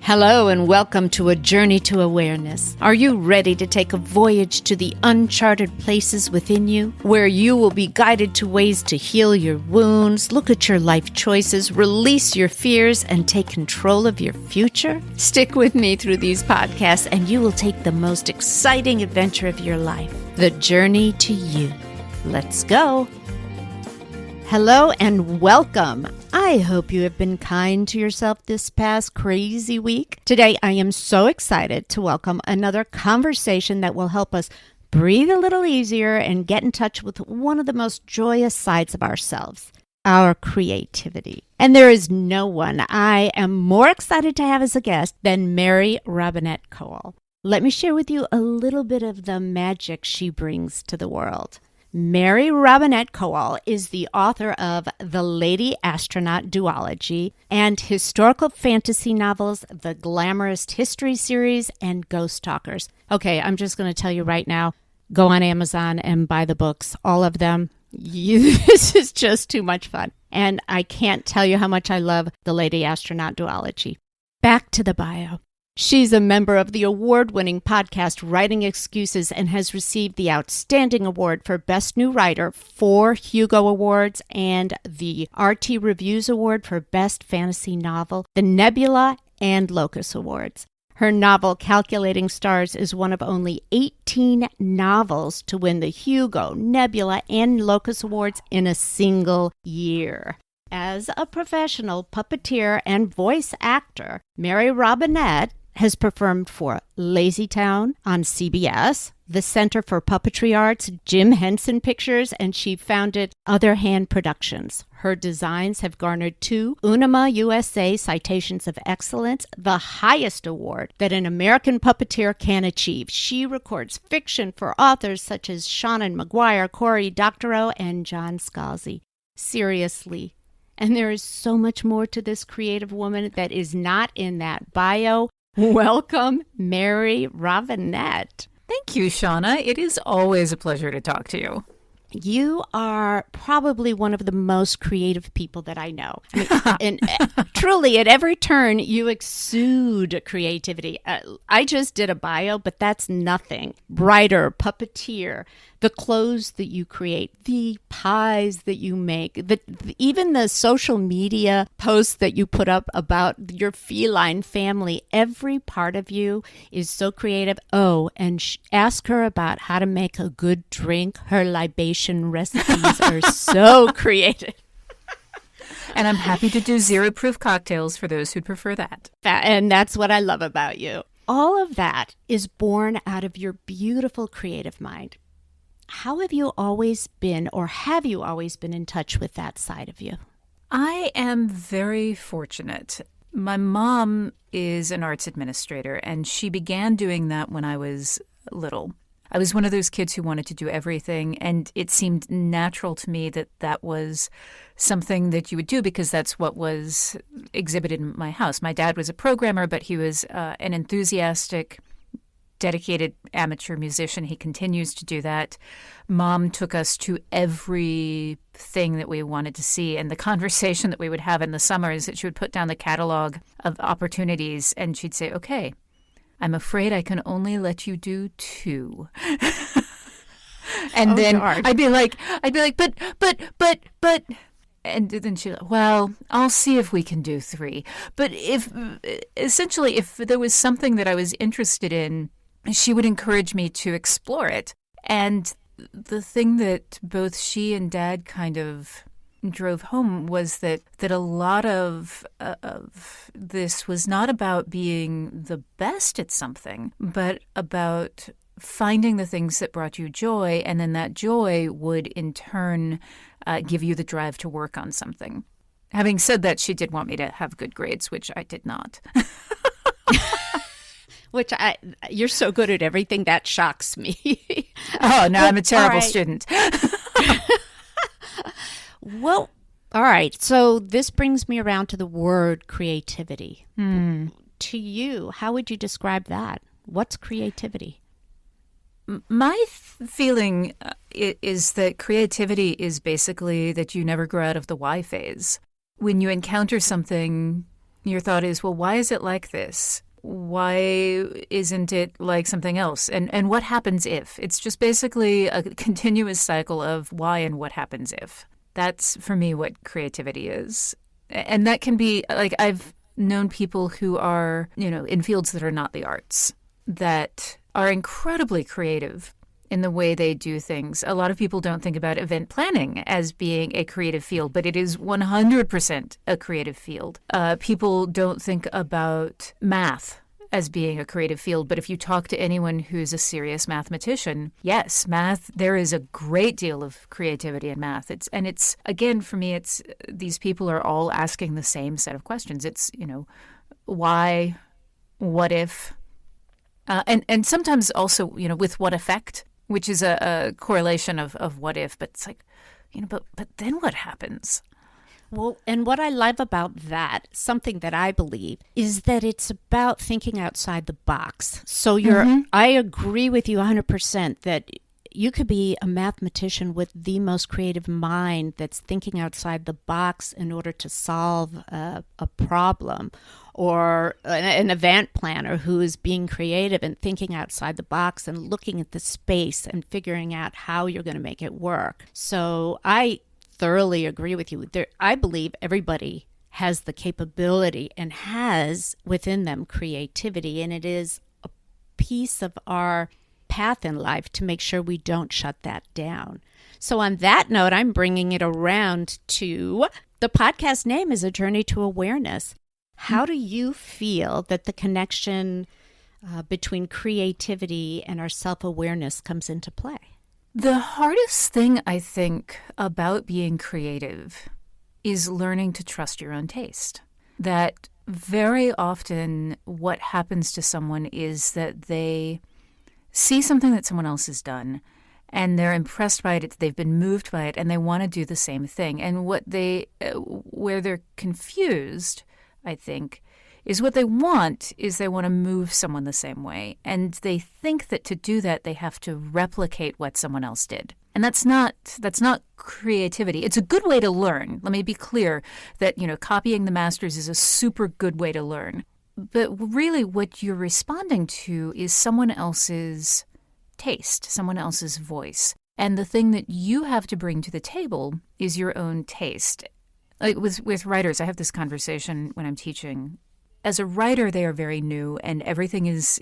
Hello and welcome to A Journey to Awareness. Are you ready to take a voyage to the uncharted places within you, where you will be guided to ways to heal your wounds, look at your life choices, release your fears, and take control of your future? Stick with me through these podcasts and you will take the most exciting adventure of your life, the journey to you. Let's go. Hello and welcome. I hope you have been kind to yourself this past crazy week. Today, I am so excited to welcome another conversation that will help us breathe a little easier and get in touch with one of the most joyous sides of ourselves, our creativity. And there is no one I am more excited to have as a guest than Mary Robinette Kowal. Let me share with you a little bit of the magic she brings to the world. Mary Robinette Kowal is the author of the Lady Astronaut duology and historical fantasy novels, the Glamourist Histories series, and Ghost Talkers. Okay, I'm just going to tell you right now, go on Amazon and buy the books, all of them. This is just too much fun. And I can't tell you how much I love the Lady Astronaut duology. Back to the bio. She's a member of the award-winning podcast Writing Excuses and has received the Outstanding Award for Best New Writer, 4 Hugo Awards, and the RT Reviews Award for Best Fantasy Novel, the Nebula and Locus Awards. Her novel, Calculating Stars, is one of only 18 novels to win the Hugo, Nebula, and Locus Awards in a single year. As a professional puppeteer and voice actor, Mary Robinette has performed for Lazytown on CBS, the Center for Puppetry Arts, Jim Henson Pictures, and she founded Other Hand Productions. Her designs have garnered 2 Unima USA Citations of Excellence, the highest award that an American puppeteer can achieve. She records fiction for authors such as Shannon McGuire, Cory Doctorow, and John Scalzi. Seriously. And there is so much more to this creative woman that is not in that bio. Welcome, Mary Robinette. Thank you, Shauna. It is always a pleasure to talk to you. You are probably one of the most creative people that I know. I mean, and truly, at every turn, you exude creativity. I just did a bio, but that's nothing. Writer, puppeteer, the clothes that you create, the pies that you make, even the social media posts that you put up about your feline family, every part of you is so creative. Oh, and ask her about how to make a good drink. Her libation recipes are so creative. And I'm happy to do zero-proof cocktails for those who'd prefer that. And that's what I love about you. All of that is born out of your beautiful creative mind. How have you always been, or have you always been in touch with that side of you? I am very fortunate. My mom is an arts administrator, and she began doing that when I was little. I was one of those kids who wanted to do everything, and it seemed natural to me that that was something that you would do because that's what was exhibited in my house. My dad was a programmer, but he was an enthusiastic, dedicated amateur musician. He continues to do that. Mom took us to everything that we wanted to see. And the conversation that we would have in the summer is that she would put down the catalog of opportunities and she'd say, okay, I'm afraid I can only let you do 2. And then darn. I'd be like, but. And then she'd go, well, I'll see if we can do 3. But if there was something that I was interested in, she would encourage me to explore it. And the thing that both she and Dad kind of drove home was that a lot of this was not about being the best at something, but about finding the things that brought you joy, and then that joy would in turn give you the drive to work on something. Having said that, she did want me to have good grades, which I did not. You're so good at everything, that shocks me. Oh, no, I'm a terrible student. Well, all right. So this brings me around to the word creativity. To you, how would you describe that? What's creativity? My feeling is that creativity is basically that you never grow out of the why phase. When you encounter something your thought is, well, why is it like this? Why isn't it like something else? And what happens if? It's just basically a continuous cycle of why and what happens if. That's, for me, what creativity is. And that can be, like, I've known people who are, in fields that are not the arts, that are incredibly creative in the way they do things. A lot of people don't think about event planning as being a creative field, but it is 100% a creative field. People don't think about math as being a creative field, but if you talk to anyone who's a serious mathematician, yes, math, there is a great deal of creativity in math. It's again, for me, it's these people are all asking the same set of questions. It's, why, what if, and sometimes also, with what effect, which is a correlation of what if, but it's like, but then what happens? Well, and what I love about that, something that I believe, is that it's about thinking outside the box. So I agree with you 100% that you could be a mathematician with the most creative mind that's thinking outside the box in order to solve a problem, or an event planner who is being creative and thinking outside the box and looking at the space and figuring out how you're going to make it work. So I thoroughly agree with you. I believe everybody has the capability and has within them creativity, and it is a piece of our path in life to make sure we don't shut that down. So on that note, I'm bringing it around to the podcast name is A Journey to Awareness. How do you feel that the connection between creativity and our self-awareness comes into play? The hardest thing, I think, about being creative is learning to trust your own taste. That very often what happens to someone is that they see something that someone else has done, and they're impressed by it, they've been moved by it, and they want to do the same thing. And where they're confused, I think, is what they want to move someone the same way. And they think that to do that, they have to replicate what someone else did. And that's not creativity. It's a good way to learn. Let me be clear that, copying the masters is a super good way to learn. But really what you're responding to is someone else's taste, someone else's voice. And the thing that you have to bring to the table is your own taste. Like with writers, I have this conversation when I'm teaching. As a writer, they are very new and everything is,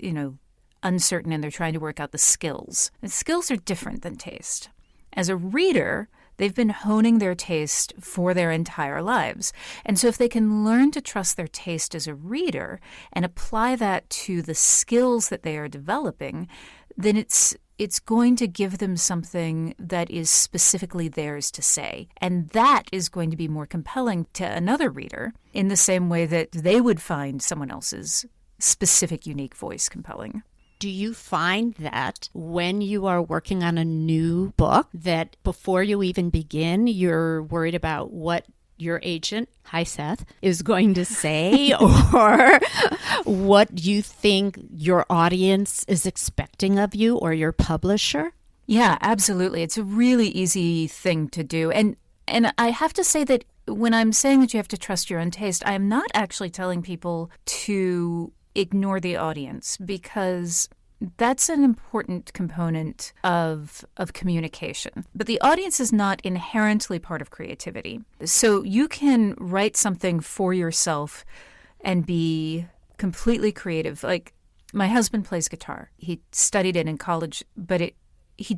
uncertain, and they're trying to work out the skills. And skills are different than taste. As a reader, they've been honing their taste for their entire lives. And so if they can learn to trust their taste as a reader and apply that to the skills that they are developing, then it's going to give them something that is specifically theirs to say. And that is going to be more compelling to another reader in the same way that they would find someone else's specific, unique voice compelling. Do you find that when you are working on a new book, that before you even begin, you're worried about what your agent, hi Seth, is going to say, or what you think your audience is expecting of you or your publisher? Yeah, absolutely. It's a really easy thing to do. And I have to say that when I'm saying that you have to trust your own taste, I am not actually telling people to ignore the audience, because that's an important component of communication. But the audience is not inherently part of creativity. So you can write something for yourself and be completely creative. Like, my husband plays guitar. He studied it in college, but he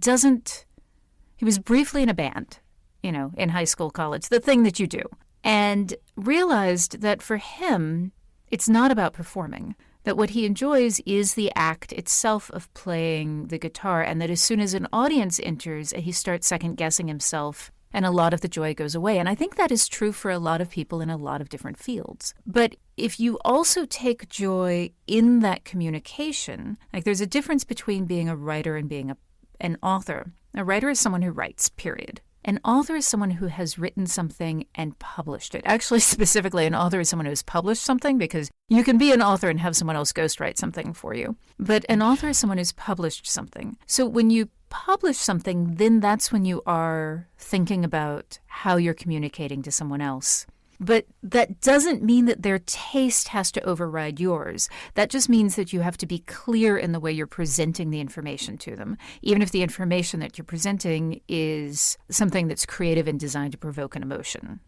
was briefly in a band, in high school, college, the thing that you do, and realized that for him, it's not about performing. That what he enjoys is the act itself of playing the guitar, and that as soon as an audience enters, he starts second-guessing himself, and a lot of the joy goes away. And I think that is true for a lot of people in a lot of different fields. But if you also take joy in that communication, like, there's a difference between being a writer and being an author. A writer is someone who writes, period. An author is someone who has written something and published it. Actually, specifically, an author is someone who has published something, because you can be an author and have someone else ghostwrite something for you. But an author is someone who's published something. So when you publish something, then that's when you are thinking about how you're communicating to someone else. But that doesn't mean that their taste has to override yours. That just means that you have to be clear in the way you're presenting the information to them, even if the information that you're presenting is something that's creative and designed to provoke an emotion.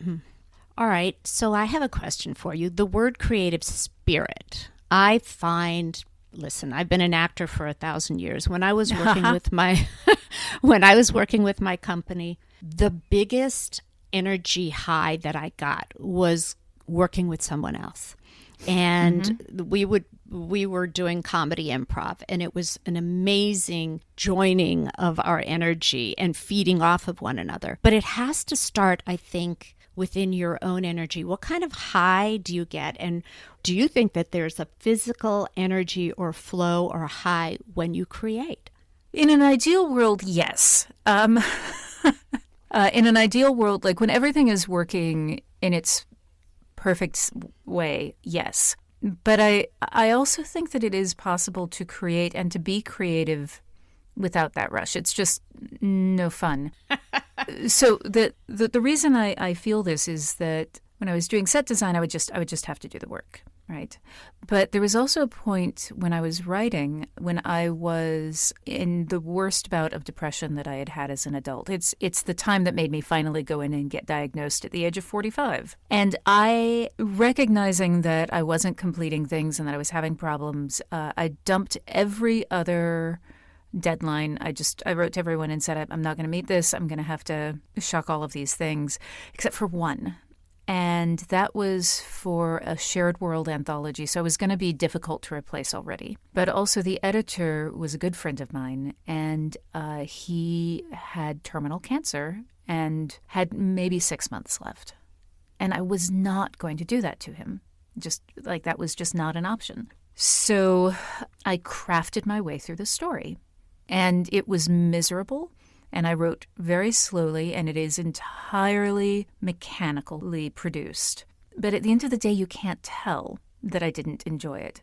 Mm-hmm. All right, so I have a question for you. The word creative spirit, I find, listen, I've been an actor for 1,000 years. When I was working with my company, the biggest energy high that I got was working with someone else. And we were doing comedy improv, and it was an amazing joining of our energy and feeding off of one another. But it has to start, I think, within your own energy. What kind of high do you get? And do you think that there's a physical energy or flow or high when you create? In an ideal world, yes. In an ideal world, like when everything is working in its perfect way, yes. But I also think that it is possible to create and to be creative without that rush. It's just no fun. So the reason I feel this is that when I was doing set design, I would just have to do the work, right? But there was also a point when I was writing when I was in the worst bout of depression that I had had as an adult. It's the time that made me finally go in and get diagnosed at the age of 45. And I, recognizing that I wasn't completing things and that I was having problems, I dumped every other deadline. I wrote to everyone and said, I'm not going to meet this. I'm going to have to shuck all of these things, except for one. And that was for a shared world anthology. So it was going to be difficult to replace already. But also the editor was a good friend of mine, and he had terminal cancer and had maybe 6 months left. And I was not going to do that to him. Just like that was just not an option. So I crafted my way through the story. And it was miserable, and I wrote very slowly, and it is entirely mechanically produced. But at the end of the day, you can't tell that I didn't enjoy it.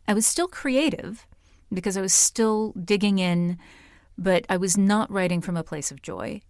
I was still creative because I was still digging in, but I was not writing from a place of joy.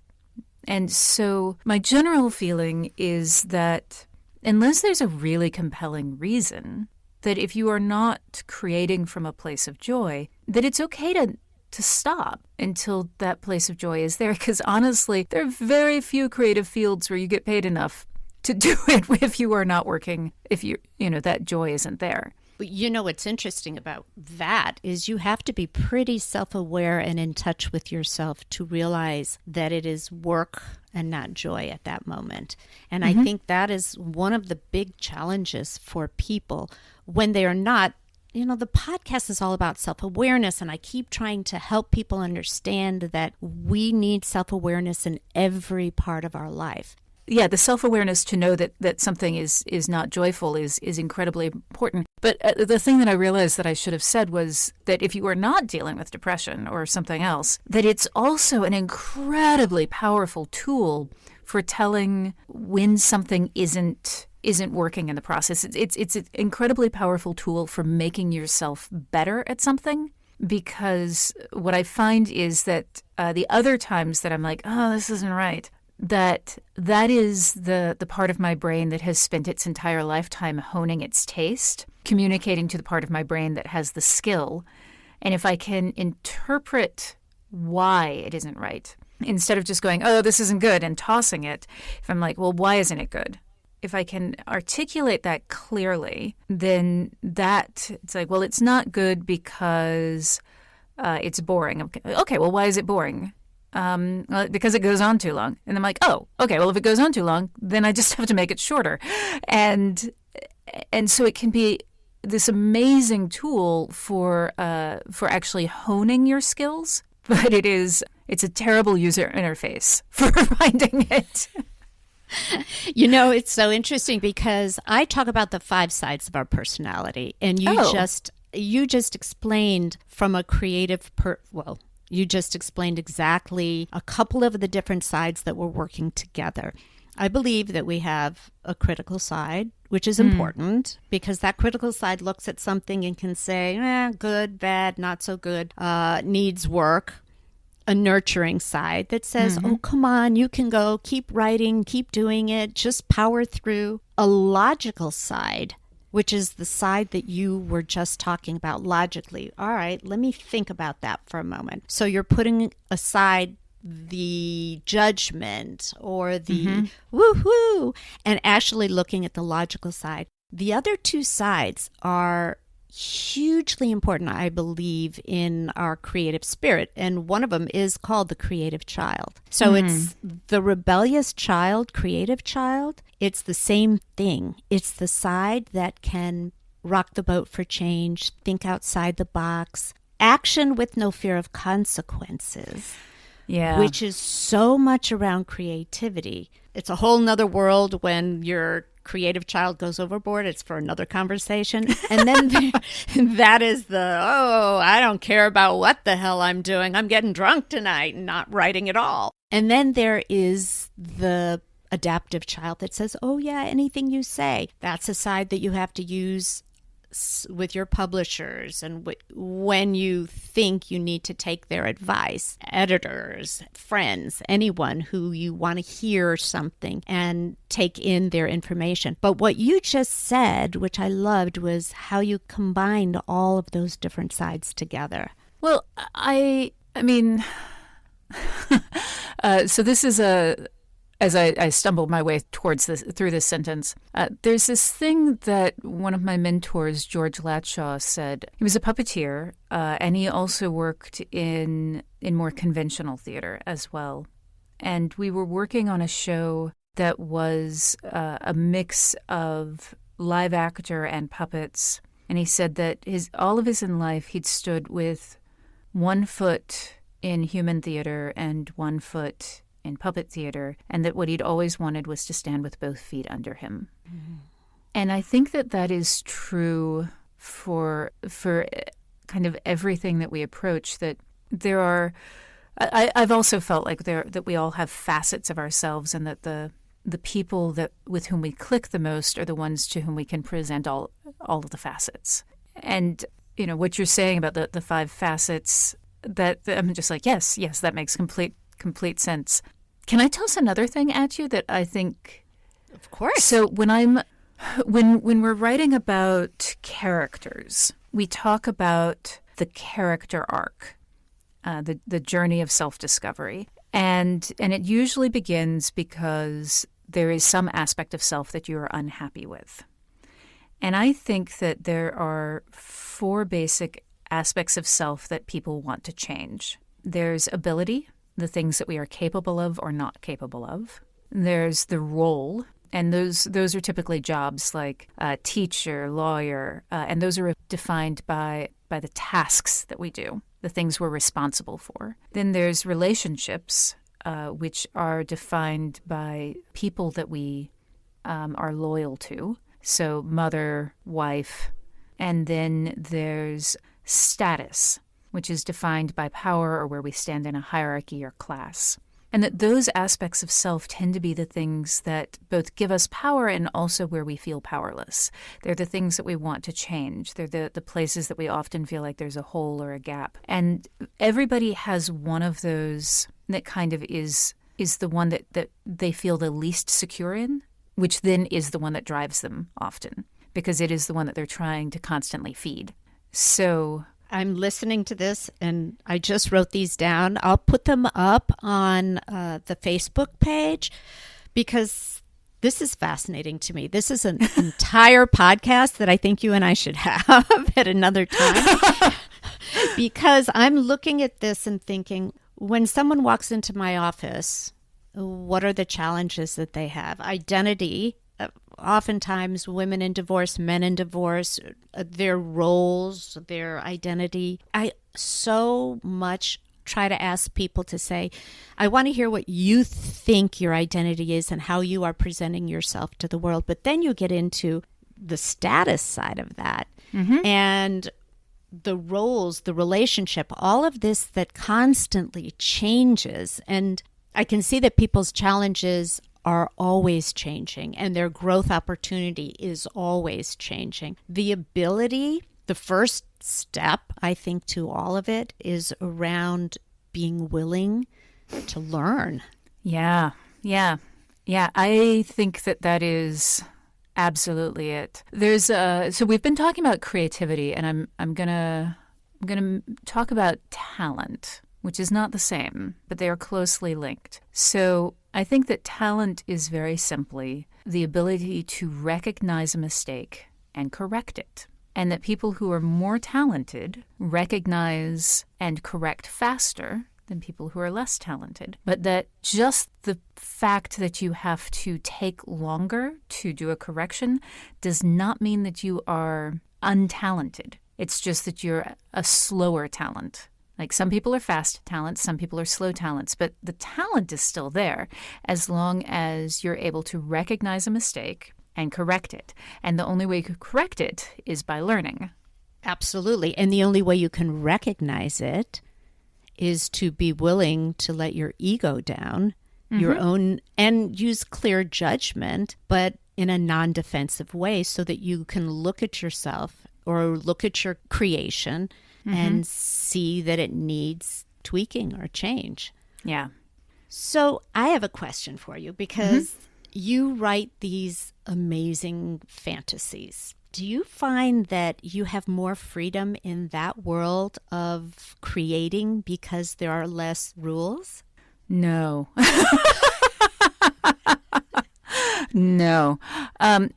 And so my general feeling is that unless there's a really compelling reason, that if you are not creating from a place of joy, that it's okay to stop until that place of joy is there. Because honestly, there are very few creative fields where you get paid enough to do it if you are not working, if that joy isn't there. But what's interesting about that is you have to be pretty self-aware and in touch with yourself to realize that it is work and not joy at that moment. And I think that is one of the big challenges for people when they are not. The podcast is all about self-awareness, and I keep trying to help people understand that we need self-awareness in every part of our life. Yeah, the self-awareness to know that something is not joyful is incredibly important. But the thing that I realized that I should have said was that if you are not dealing with depression or something else, that it's also an incredibly powerful tool for telling when something isn't working in the process. It's an incredibly powerful tool for making yourself better at something, because what I find is that the other times that I'm like, oh, this isn't right, that is the part of my brain that has spent its entire lifetime honing its taste, communicating to the part of my brain that has the skill. And if I can interpret why it isn't right, instead of just going, oh, this isn't good, and tossing it, if I'm like, well, why isn't it good? If I can articulate that clearly, then it's like, well, it's not good because it's boring. Okay, well, why is it boring? Well, because it goes on too long. And I'm like, oh, okay, well, if it goes on too long, then I just have to make it shorter. And so it can be this amazing tool for actually honing your skills, but it's a terrible user interface for finding it. It's so interesting because I talk about the 5 sides of our personality, and you just explained from a creative you just explained exactly a couple of the different sides that we're working together. I believe that we have a critical side, which is important because that critical side looks at something and can say, good, bad, not so good, needs work. a nurturing side that says, oh, come on, you can go, keep writing, keep doing it, just power through. A logical side, which is the side that you were just talking about logically. All right, let me think about that for a moment. So you're putting aside the judgment or the woo-hoo and actually looking at the logical side. The other two sides are hugely important, I believe, in our creative spirit. And one of them is called the creative child. So it's the rebellious child, creative child. It's the same thing. It's the side that can rock the boat for change, think outside the box, action with no fear of consequences. Yeah. Which is so much around creativity. It's a whole nother world when your creative child goes overboard. It's for another conversation. And then that is I don't care about what the hell I'm doing. I'm getting drunk tonight and not writing at all. And then there is the adaptive child that says, oh yeah, anything you say. That's a side that you have to use with your publishers and when you think you need to take their advice, editors, friends, anyone who you want to hear something and take in their information. But what you just said, which I loved, was how you combined all of those different sides together. Well, I mean, so this is as I stumbled my way through this sentence, there's this thing that one of my mentors, George Latshaw, said. He was a puppeteer, and he also worked in more conventional theater as well. And we were working on a show that was a mix of live actor and puppets. And he said that all of his in life, he'd stood with one foot in human theater and one foot in puppet theater, and that what he'd always wanted was to stand with both feet under him. And I think that is true for kind of everything that we approach, that there are... I've also felt like that we all have facets of ourselves, and that the people with whom we click the most are the ones to whom we can present all of the facets. And, you know, what you're saying about the five facets, that I'm just like, yes, that makes complete sense. Can I toss another thing at you that I think? Of course. So when we're writing about characters, we talk about the character arc, the journey of self-discovery, and it usually begins because there is some aspect of self that you are unhappy with. And I think that there are 4 basic aspects of self that people want to change. There's ability, the things that we are capable of or not capable of. There's the role, and those are typically jobs like teacher, lawyer, and those are defined by the tasks that we do, the things we're responsible for. Then there's relationships, which are defined by people that we are loyal to, so mother, wife. And then there's status, which is defined by power or where we stand in a hierarchy or class. And that those aspects of self tend to be the things that both give us power and also where we feel powerless. They're the things that we want to change. They're the places that we often feel like there's a hole or a gap. And everybody has one of those that kind of is the one that they feel the least secure in, which then is the one that drives them often, because it is the one that they're trying to constantly feed. So I'm listening to this, and I just wrote these down. I'll put them up on the Facebook page because this is fascinating to me. This is an entire podcast that I think you and I should have at another time because I'm looking at this and thinking, when someone walks into my office, what are the challenges that they have? Identity. Oftentimes women in divorce, men in divorce, their roles, their identity. I so much try to ask people to say, I want to hear what you think your identity is and how you are presenting yourself to the world. But then you get into the status side of that and the roles, the relationship, all of this that constantly changes. And I can see that people's challenges are always changing and their growth opportunity is always changing. The ability, the first step, I think, to all of it is around being willing to learn. Yeah. I think that is absolutely it. There's so we've been talking about creativity, and I'm gonna talk about talent, which is not the same, but they are closely linked. So I think that talent is very simply the ability to recognize a mistake and correct it. And that people who are more talented recognize and correct faster than people who are less talented. But that just the fact that you have to take longer to do a correction does not mean that you are untalented. It's just that you're a slower talent. Like some people are fast talents, some people are slow talents, but the talent is still there as long as you're able to recognize a mistake and correct it. And the only way you can correct it is by learning. Absolutely. And the only way you can recognize it is to be willing to let your ego down, your own, and use clear judgment, but in a non-defensive way so that you can look at yourself or look at your creation and see that it needs tweaking or change. Yeah. So I have a question for you because you write these amazing fantasies. Do you find that you have more freedom in that world of creating because there are less rules? No. No.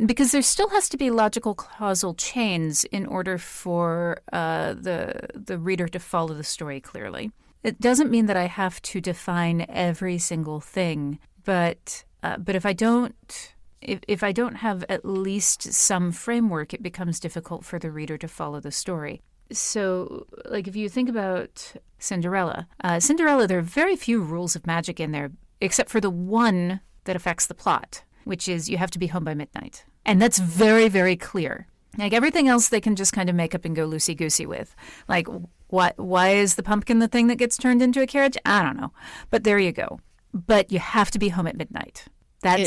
Because there still has to be logical causal chains in order for the reader to follow the story clearly. It doesn't mean that I have to define every single thing, but if I don't have at least some framework, it becomes difficult for the reader to follow the story. So, like if you think about Cinderella, there are very few rules of magic in there, except for the one that affects the plot, which is you have to be home by midnight. And that's very, very clear. Like everything else they can just kind of make up and go loosey-goosey with. Like, why is the pumpkin the thing that gets turned into a carriage? I don't know. But there you go. But you have to be home at midnight. That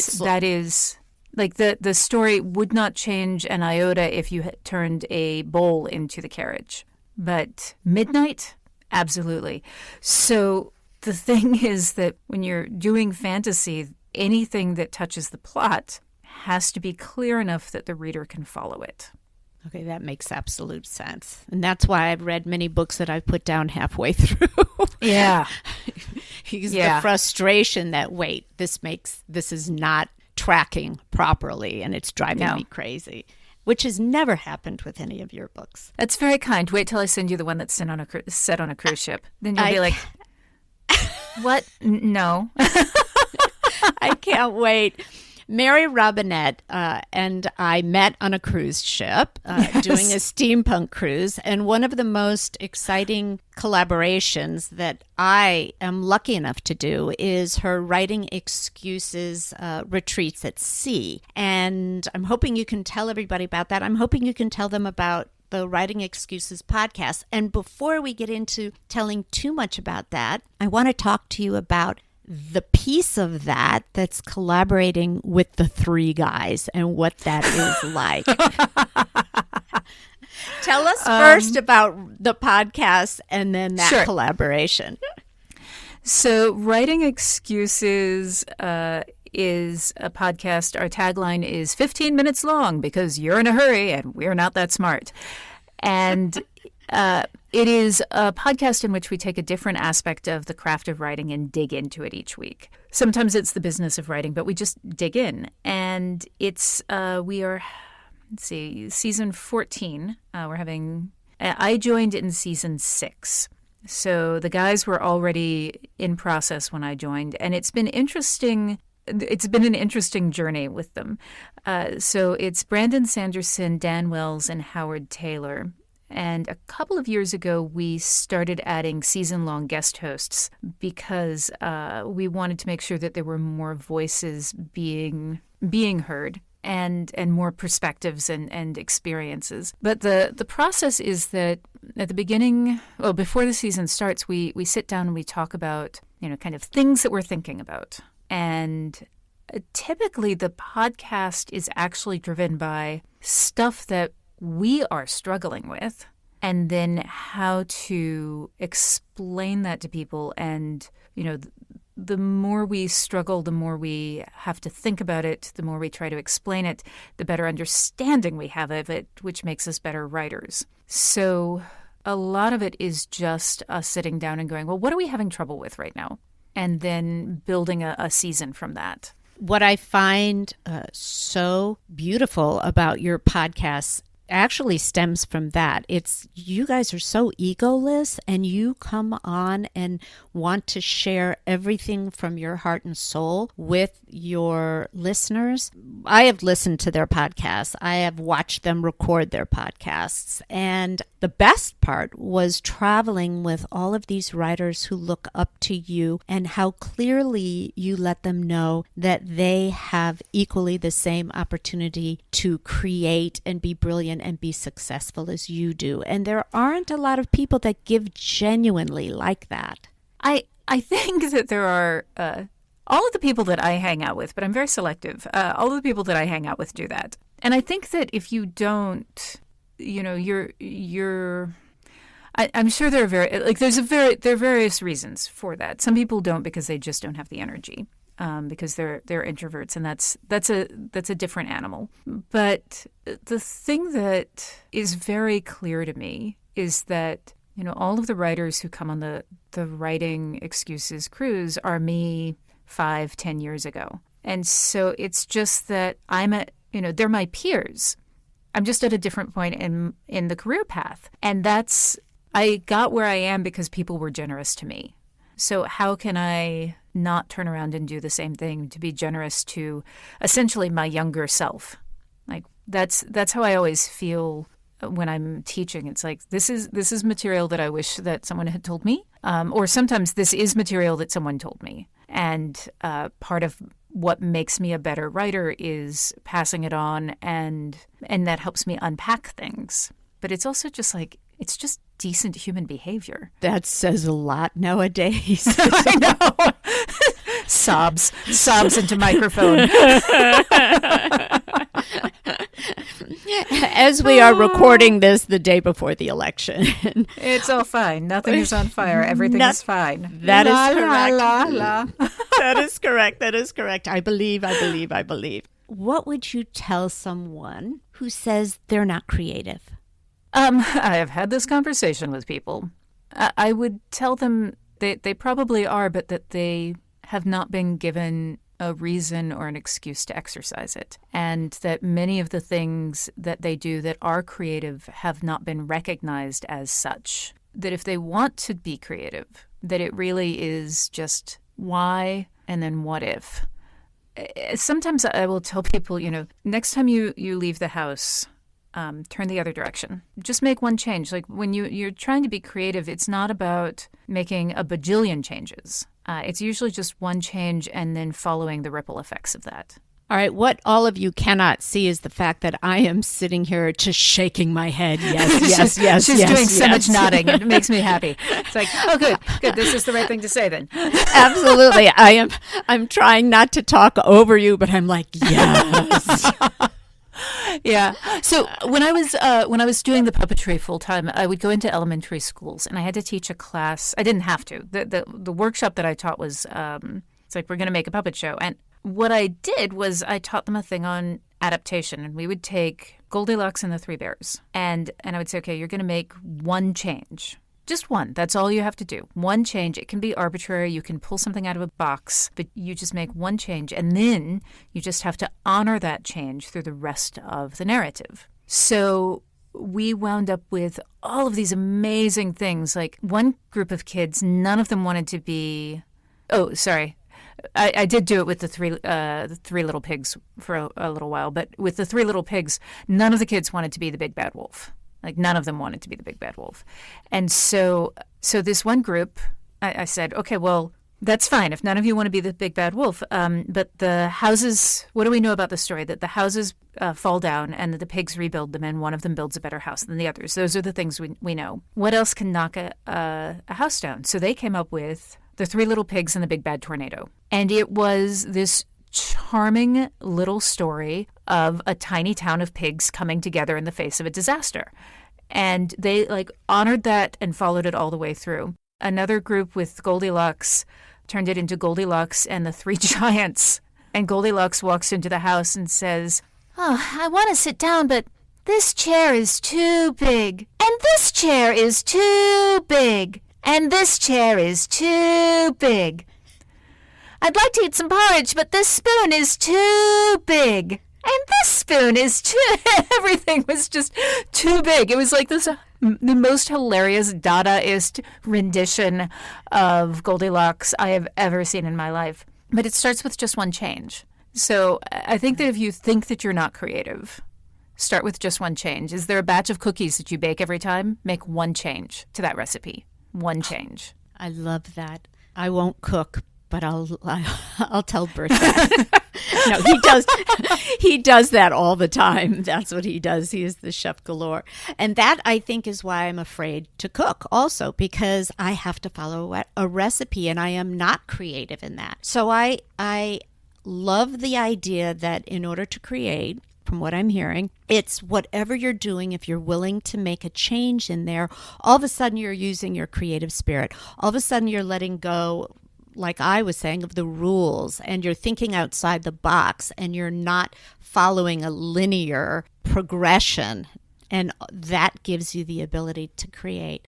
is... Like the story would not change an iota if you had turned a bowl into the carriage. But midnight? Absolutely. So the thing is that when you're doing fantasy, anything that touches the plot has to be clear enough that the reader can follow it. Okay, that makes absolute sense. And that's why I've read many books that I've put down halfway through. Yeah. The frustration that, this is not tracking properly and it's driving me crazy, which has never happened with any of your books. That's very kind. Wait till I send you the one that's set on a cruise ship. Then you'll be like, what? No. I can't wait. Mary Robinette and I met on a cruise ship doing a steampunk cruise. And one of the most exciting collaborations that I am lucky enough to do is her writing excuses retreats at sea. And I'm hoping you can tell everybody about that. I'm hoping you can tell them about the Writing Excuses podcast. And before we get into telling too much about that, I want to talk to you about the piece of that that's collaborating with the three guys and what that is like. Tell us first about the podcast and then that collaboration. So Writing Excuses is a podcast. Our tagline is 15 minutes long because you're in a hurry and we're not that smart. And it is a podcast in which we take a different aspect of the craft of writing and dig into it each week. Sometimes it's the business of writing, but we just dig in. And it's, we are, season 14. I joined in season 6. So the guys were already in process when I joined. And it's been interesting. It's been an interesting journey with them. So it's Brandon Sanderson, Dan Wells, and Howard Taylor. And a couple of years ago, we started adding season-long guest hosts because we wanted to make sure that there were more voices being heard and more perspectives and experiences. But the process is that at the beginning, before the season starts, we sit down and we talk about, kind of things that we're thinking about. And typically the podcast is actually driven by stuff that we are struggling with and then how to explain that to people. And, the more we struggle, the more we have to think about it, the more we try to explain it, the better understanding we have of it, which makes us better writers. So a lot of it is just us sitting down and going, well, what are we having trouble with right now? And then building a season from that. What I find so beautiful about your podcast actually stems from that. It's you guys are so egoless, and you come on and want to share everything from your heart and soul with your listeners. I have listened to their podcasts. I have watched them record their podcasts. And the best part was traveling with all of these writers who look up to you, and how clearly you let them know that they have equally the same opportunity to create and be brilliant and be successful as you do. And there aren't a lot of people that give genuinely like that. I think that there are all of the people that I hang out with, but I'm very selective. All of the people that I hang out with do that. And I think that if you don't, I'm sure there are there are various reasons for that. Some people don't because they just don't have the energy. Because they're introverts, and that's a different animal. But the thing that is very clear to me is that all of the writers who come on the Writing Excuses cruise are me 5-10 years ago, and so it's just that they're my peers. I'm just at a different point in the career path, and I got where I am because people were generous to me. So how can I not turn around and do the same thing to be generous to essentially my younger self? Like that's how I always feel when I'm teaching. It's like this is material that I wish that someone had told me, or sometimes this is material that someone told me. And part of what makes me a better writer is passing it on, and that helps me unpack things. But it's also just it's just decent human behavior. That says a lot nowadays. I know. Sobs into microphone. As we are recording this the day before the election. It's all fine. Nothing is on fire. Everything is fine. That is correct. La, la, la. That is correct. I believe. What would you tell someone who says they're not creative? I have had this conversation with people. I would tell them they probably are, but that they have not been given a reason or an excuse to exercise it. And that many of the things that they do that are creative have not been recognized as such. That if they want to be creative, that it really is just why and then what if. Sometimes I will tell people, next time you leave the house, turn the other direction. Just make one change. Like when you're trying to be creative, it's not about making a bajillion changes. It's usually just one change and then following the ripple effects of that. All right, what all of you cannot see is the fact that I am sitting here just shaking my head. Yes. She's doing so much nodding. It makes me happy. It's like, oh, good. This is the right thing to say then. Absolutely. I'm trying not to talk over you, but I'm like, yes. Yeah. So when I was doing the puppetry full time, I would go into elementary schools, and I had to teach a class. I didn't have to. The workshop that I taught was it's like, we're going to make a puppet show, and what I did was I taught them a thing on adaptation, and we would take Goldilocks and the Three Bears, and I would say, okay, you're going to make one change. Just one. That's all you have to do. One change. It can be arbitrary. You can pull something out of a box, but you just make one change, and then you just have to honor that change through the rest of the narrative. So we wound up with all of these amazing things. Like one group of kids, none of them wanted to be... Oh, sorry. I did do it with the three little pigs for a little while, but with the Three Little Pigs, none of the kids wanted to be the big bad wolf. Like none of them wanted to be the big bad wolf. And so this one group, I said, okay, well, that's fine if none of you want to be the big bad wolf. But the houses, what do we know about the story? That the houses fall down and that the pigs rebuild them and one of them builds a better house than the others. Those are the things we know. What else can knock a house down? So they came up with the Three Little Pigs and the Big Bad Tornado. And it was this charming little story of a tiny town of pigs coming together in the face of a disaster. And they honored that and followed it all the way through. Another group with Goldilocks turned it into Goldilocks and the Three Giants. And Goldilocks walks into the house and says, "Oh, I want to sit down, but this chair is too big. And this chair is too big. And this chair is too big. I'd like to eat some porridge, but this spoon is too big. And this spoon is too..." Everything was just too big. It was like the most hilarious Dadaist rendition of Goldilocks I have ever seen in my life. But it starts with just one change. So I think that if you think that you're not creative, start with just one change. Is there a batch of cookies that you bake every time? Make one change to that recipe. One change. I love that. I won't cook, but I'll tell Bert that. No, he does that all the time. That's what he does. He is the chef galore. And that, I think, is why I'm afraid to cook also, because I have to follow a recipe and I am not creative in that. So I love the idea that in order to create, from what I'm hearing, it's whatever you're doing, if you're willing to make a change in there, all of a sudden you're using your creative spirit. All of a sudden you're letting go, like I was saying, of the rules, and you're thinking outside the box, and you're not following a linear progression, and that gives you the ability to create.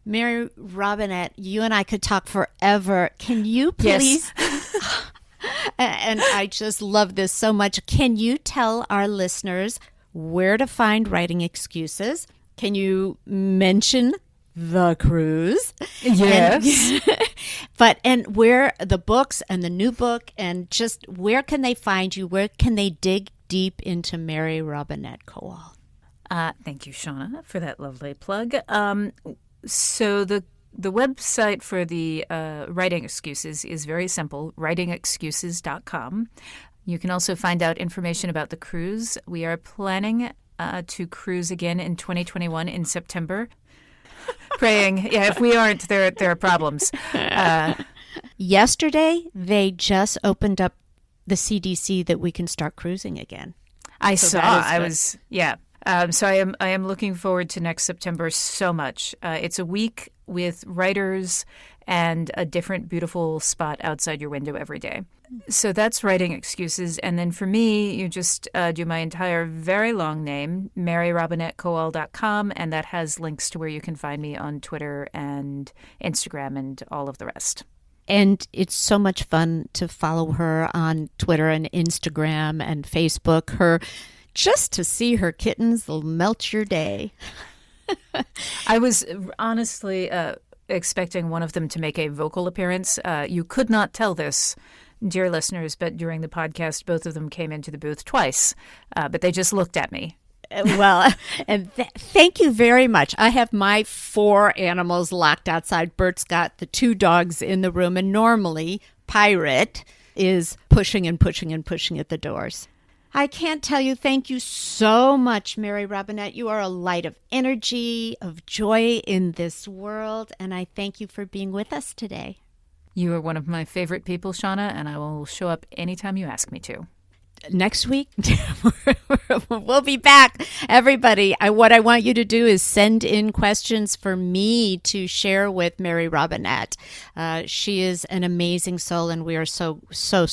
Mary Robinette, you and I could talk forever. Can you please... Yes. And I just love this so much. Can you tell our listeners where to find Writing Excuses? Can you mention the cruise? Yes. And where the books and the new book, and just where can they find you? Where can they dig deep into Mary Robinette Kowal? Thank you, Shauna, for that lovely plug. So the website for the Writing Excuses is very simple, writingexcuses.com. You can also find out information about the cruise. We are planning to cruise again in 2021 in September. Praying. Yeah, if we aren't, there are problems. Yesterday, they just opened up the CDC that we can start cruising again. So I am looking forward to next September so much. It's a week with writers and a different beautiful spot outside your window every day. So that's Writing Excuses. And then for me, you just do my entire very long name, MaryRobinetteKowal.com, and that has links to where you can find me on Twitter and Instagram and all of the rest. And it's so much fun to follow her on Twitter and Instagram and Facebook. Just to see her kittens will melt your day. I was honestly expecting one of them to make a vocal appearance. You could not tell this, dear listeners, but during the podcast, both of them came into the booth twice, but they just looked at me. Well, and thank you very much. I have my 4 animals locked outside. Bert's got the 2 dogs in the room, and normally Pirate is pushing and pushing and pushing at the doors. I can't tell you, thank you so much, Mary Robinette. You are a light of energy, of joy in this world, and I thank you for being with us today. You are one of my favorite people, Shauna, and I will show up anytime you ask me to. Next week, we'll be back. Everybody, what I want you to do is send in questions for me to share with Mary Robinette. She is an amazing soul, and we are so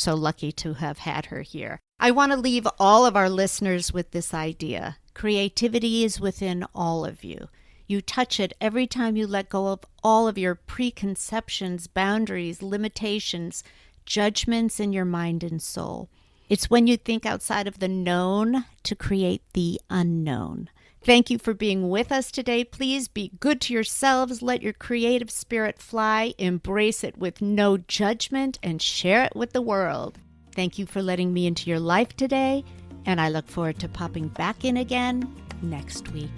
lucky to have had her here. I want to leave all of our listeners with this idea. Creativity is within all of you. You touch it every time you let go of all of your preconceptions, boundaries, limitations, judgments in your mind and soul. It's when you think outside of the known to create the unknown. Thank you for being with us today. Please be good to yourselves. Let your creative spirit fly. Embrace it with no judgment and share it with the world. Thank you for letting me into your life today, and I look forward to popping back in again next week.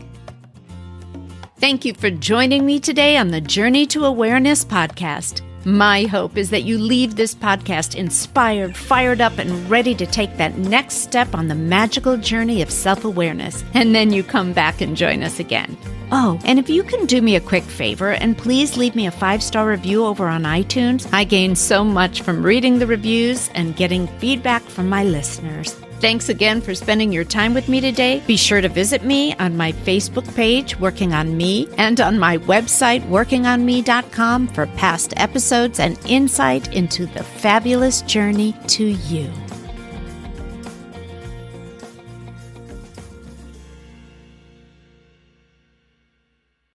Thank you for joining me today on the Journey to Awareness podcast. My hope is that you leave this podcast inspired, fired up, and ready to take that next step on the magical journey of self-awareness. And then you come back and join us again. Oh, and if you can do me a quick favor and please leave me a 5-star review over on iTunes. I gain so much from reading the reviews and getting feedback from my listeners. Thanks again for spending your time with me today. Be sure to visit me on my Facebook page, Working on Me, and on my website, workingonme.com, for past episodes and insight into the fabulous journey to you.